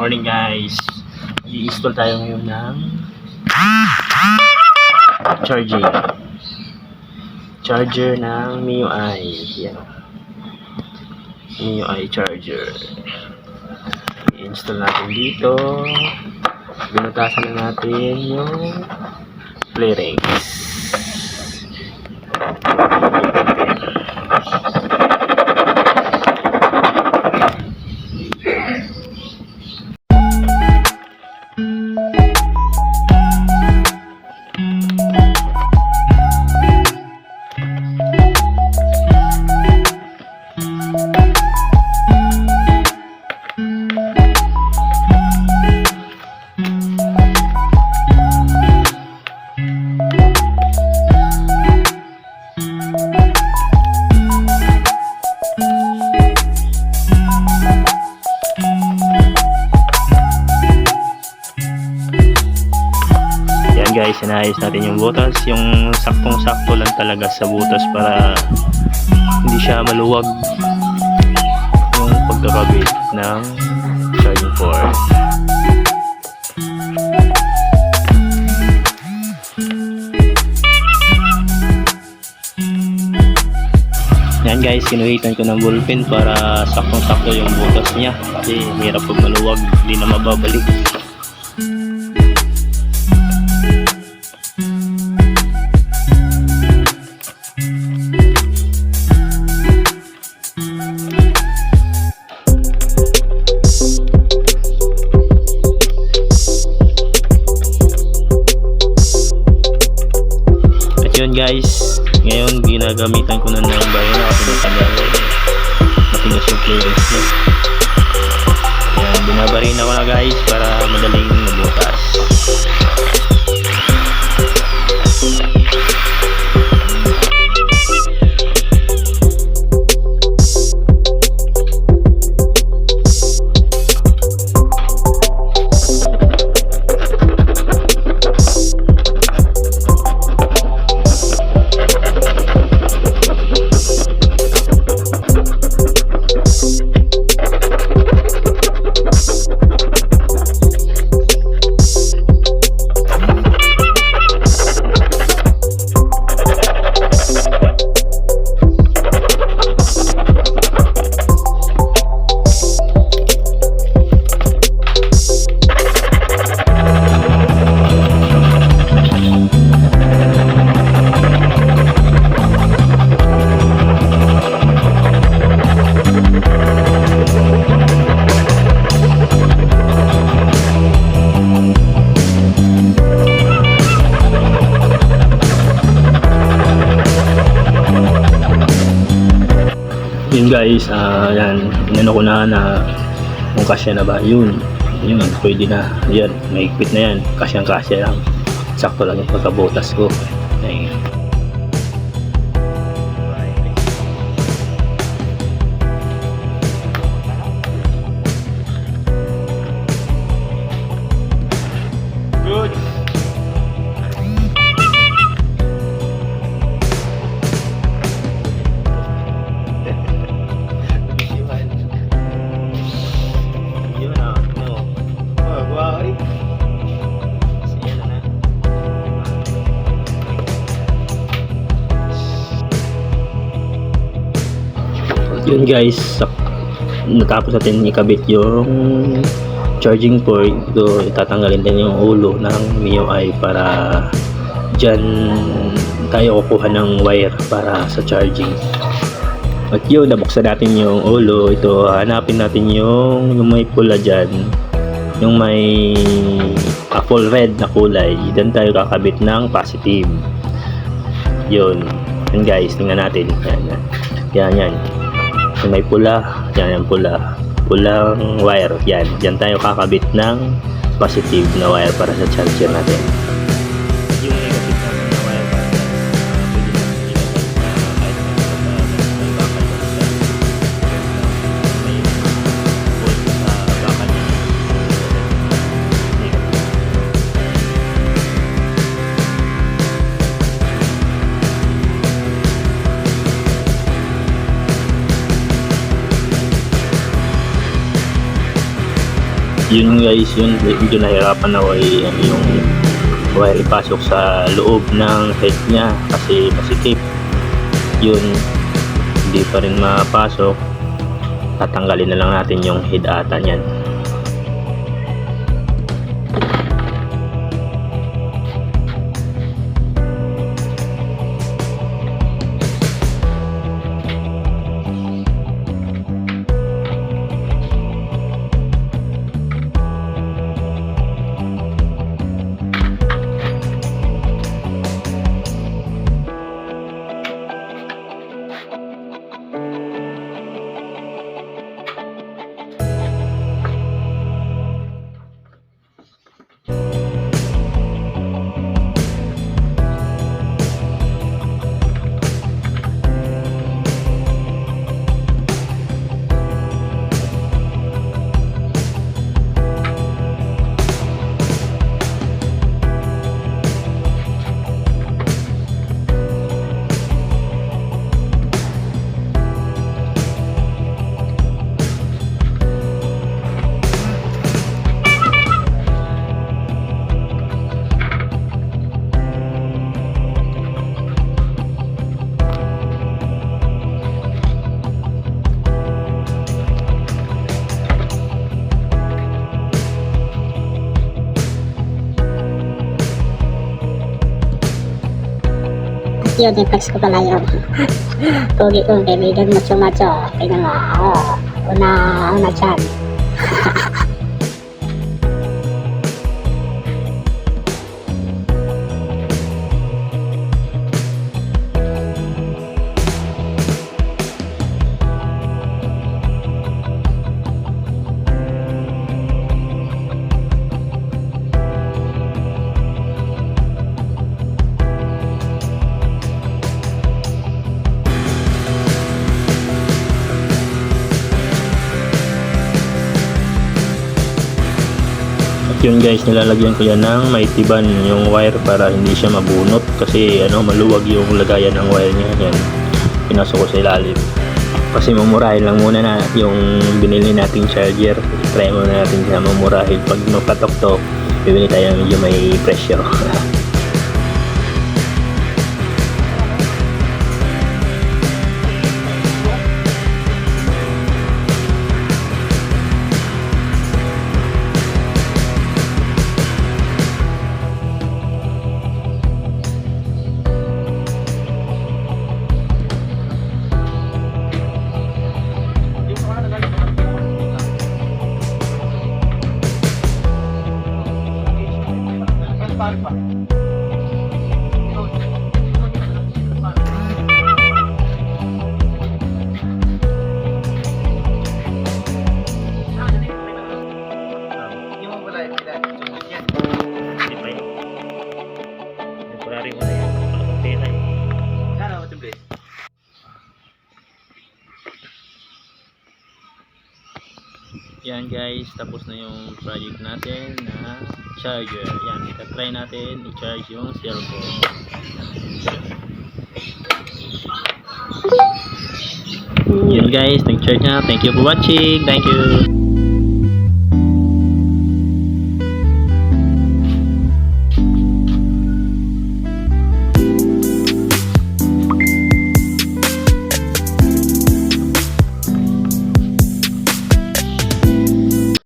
morning guys. I-install tayo ngayon ng charger ng MIUI. Yan. MIUI charger. I-install natin dito. Binutasan na natin yung playrings. Guys, inayos natin yung butas, yung saktong-sakto lang talaga sa butas para hindi siya maluwag yung pagkakabit ng charging port. Yan guys, kinuhitan ko ng ballpen para saktong-sakto yung butas niya kasi hirap pag maluwag, hindi na mababalik. Yun guys, ngayon ginagamitan ko na ng bayan kasi natagal matigas yung clearance niya. Yan, binabarin ako na guys para madaling mabutas. Yun guys, yan, inano ko na kung kasya na ba, yun, pwede na, yan, may quit na yan, kasyang-kasya lang, sakto lang yung pagkabutas ko. Ayan. Good. Yun guys, natapos natin ikabit yung charging port. Ito, tatanggalin din yung ulo ng MIUI para dyan tayo kukuha ng wire para sa charging. At yun, nabuksan natin yung ulo. Ito, hanapin natin yung may pula dyan, yung may full red na kulay. Dyan tayo kakabit ng positive. Yun guys, tingnan natin. Yan. May pula, yan pulang wire, yan, dyan tayo kakabit ng positive na wire para sa charger natin. Yung negative natin na wire para Yun guys, yun medyo nahirapan ako yung wire ipasok sa loob ng head niya kasi masikip. Yun, hindi pa rin mapasok. Tatanggalin na lang natin yung head ata niyan. Yun, i-flex ko pala yun. Pogi ko, kaibigan macho-macho. Tingnan mo, una dyan. Yun guys, nilalagyan ko yan ng may tiban yung wire para hindi siya mabunot kasi maluwag yung lagayan ng wire niya. Yan, pinasok ko sa ilalim kasi mamurahin lang muna na yung binili nating charger. Try muna natin siya mamurahin. Pag magpatok to, bibili tayo medyo may presyo. Yan guys, tapos na yung project natin na charger. Yan, try natin i-charge yung cellphone. Yan guys, nag-charge na. Thank you for watching. Thank you.